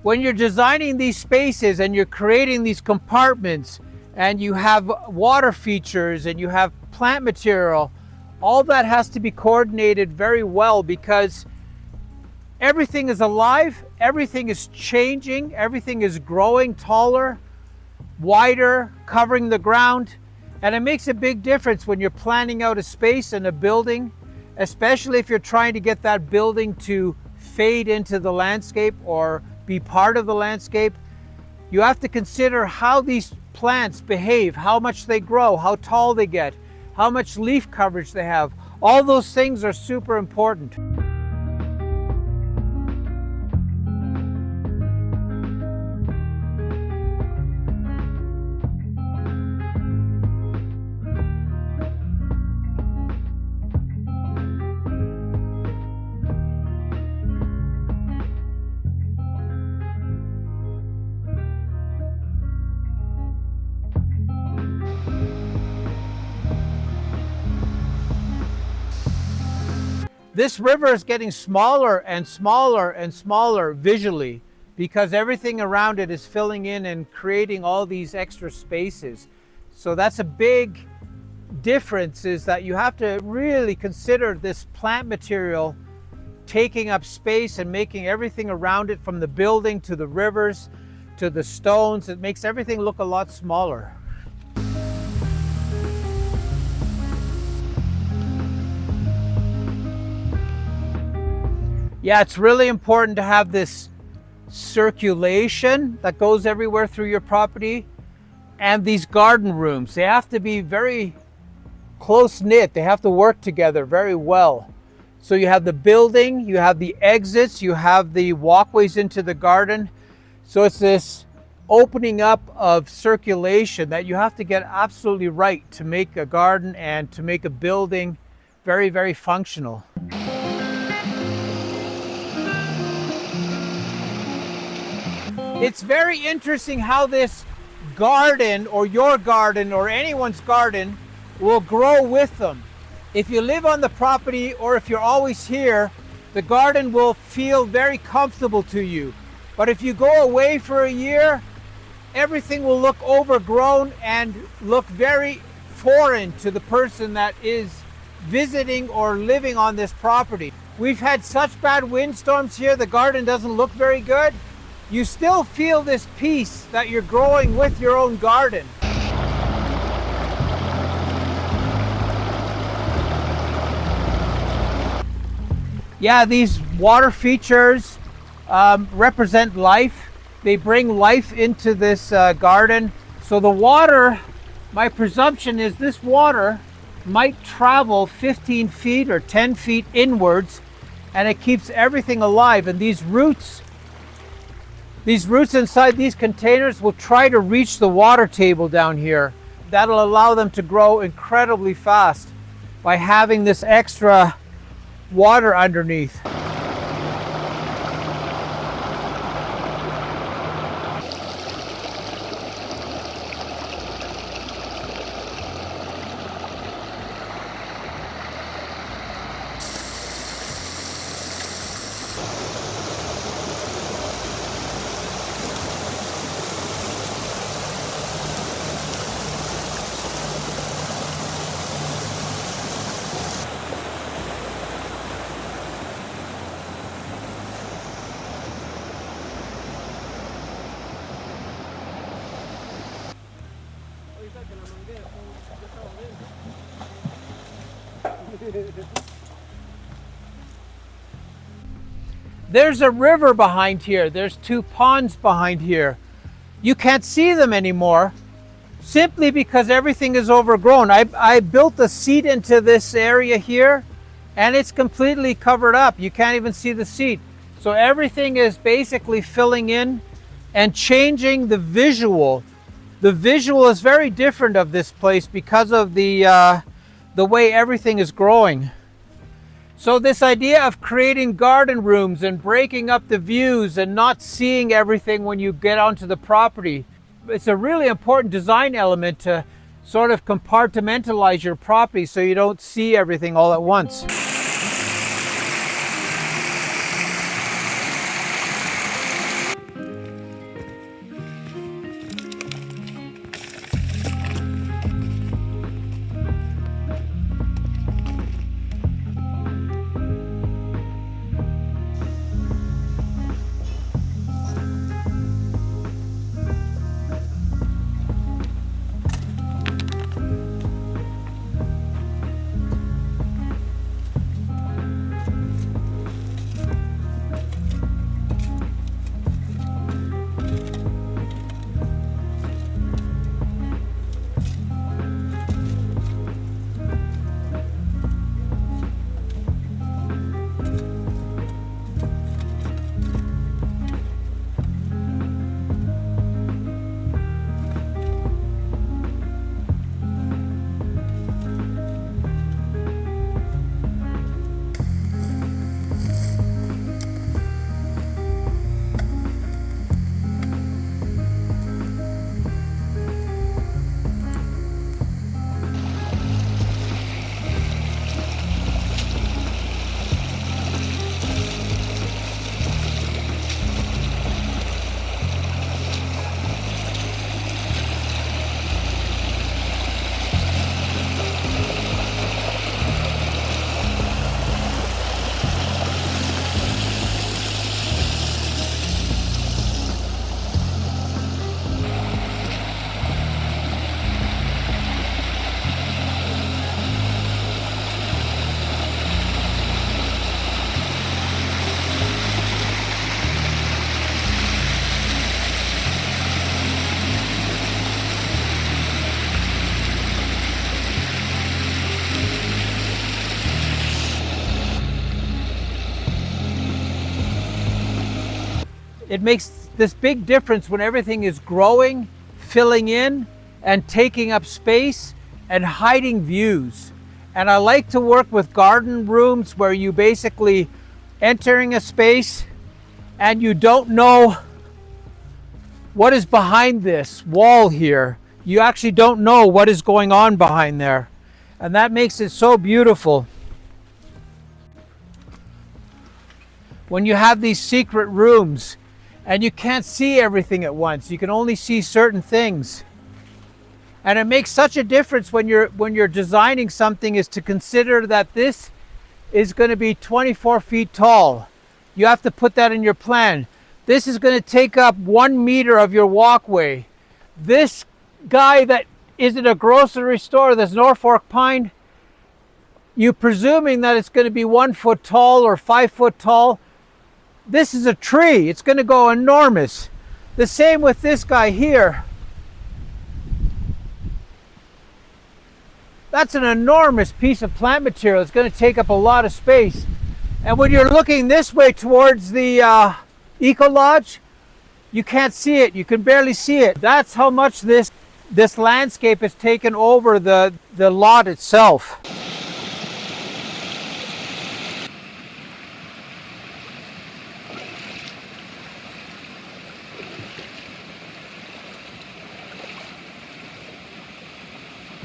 When you're designing these spaces and you're creating these compartments and you have water features and you have plant material, all that has to be coordinated very well, because everything is alive, everything is changing, everything is growing taller, wider, covering the ground. And it makes a big difference when you're planning out a space and a building, especially if you're trying to get that building to fade into the landscape or be part of the landscape. You have to consider how these plants behave, how much they grow, how tall they get, how much leaf coverage they have. All those things are super important. This river is getting smaller and smaller and smaller visually, because everything around it is filling in and creating all these extra spaces. So that's a big difference, is that you have to really consider this plant material taking up space and making everything around it, from the building to the rivers to the stones. It makes everything look a lot smaller. Yeah, it's really important to have this circulation that goes everywhere through your property. And these garden rooms, they have to be very close-knit. They have to work together very well. So you have the building, you have the exits, you have the walkways into the garden. So it's this opening up of circulation that you have to get absolutely right to make a garden and to make a building very, very functional. It's very interesting how this garden, or your garden, or anyone's garden, will grow with them. If you live on the property, or if you're always here, the garden will feel very comfortable to you. But if you go away for a year, everything will look overgrown and look very foreign to the person that is visiting or living on this property. We've had such bad windstorms here, the garden doesn't look very good. You still feel this peace that you're growing with your own garden. Yeah, these water features represent life. They bring life into this garden. So the water, my presumption is this water might travel 15 feet or 10 feet inwards, and it keeps everything alive. And these roots inside these containers will try to reach the water table down here. That'll allow them to grow incredibly fast by having this extra water underneath. There's a river behind here. There's two ponds behind here. You can't see them anymore simply because everything is overgrown. I built a seat into this area here and it's completely covered up. You can't even see the seat. So everything is basically filling in and changing the visual. The visual is very different of this place because of the way everything is growing. So this idea of creating garden rooms and breaking up the views and not seeing everything when you get onto the property, it's a really important design element to sort of compartmentalize your property so you don't see everything all at once. It makes this big difference when everything is growing, filling in, and taking up space and hiding views. And I like to work with garden rooms where you basically entering a space and you don't know what is behind this wall here. You actually don't know what is going on behind there. And that makes it so beautiful. When you have these secret rooms and you can't see everything at once, you can only see certain things. And it makes such a difference when you're designing something, is to consider that this is going to be 24 feet tall. You have to put that in your plan. This is going to take up 1 meter of your walkway. This guy that is at a grocery store, this Norfolk pine, you're presuming that it's going to be 1 foot tall or 5 foot tall. This is a tree. It's going to go enormous. The same with this guy here. That's an enormous piece of plant material. It's going to take up a lot of space. And when you're looking this way towards the Ecolodge, you can't see it. You can barely see it. That's how much this landscape has taken over the lot itself.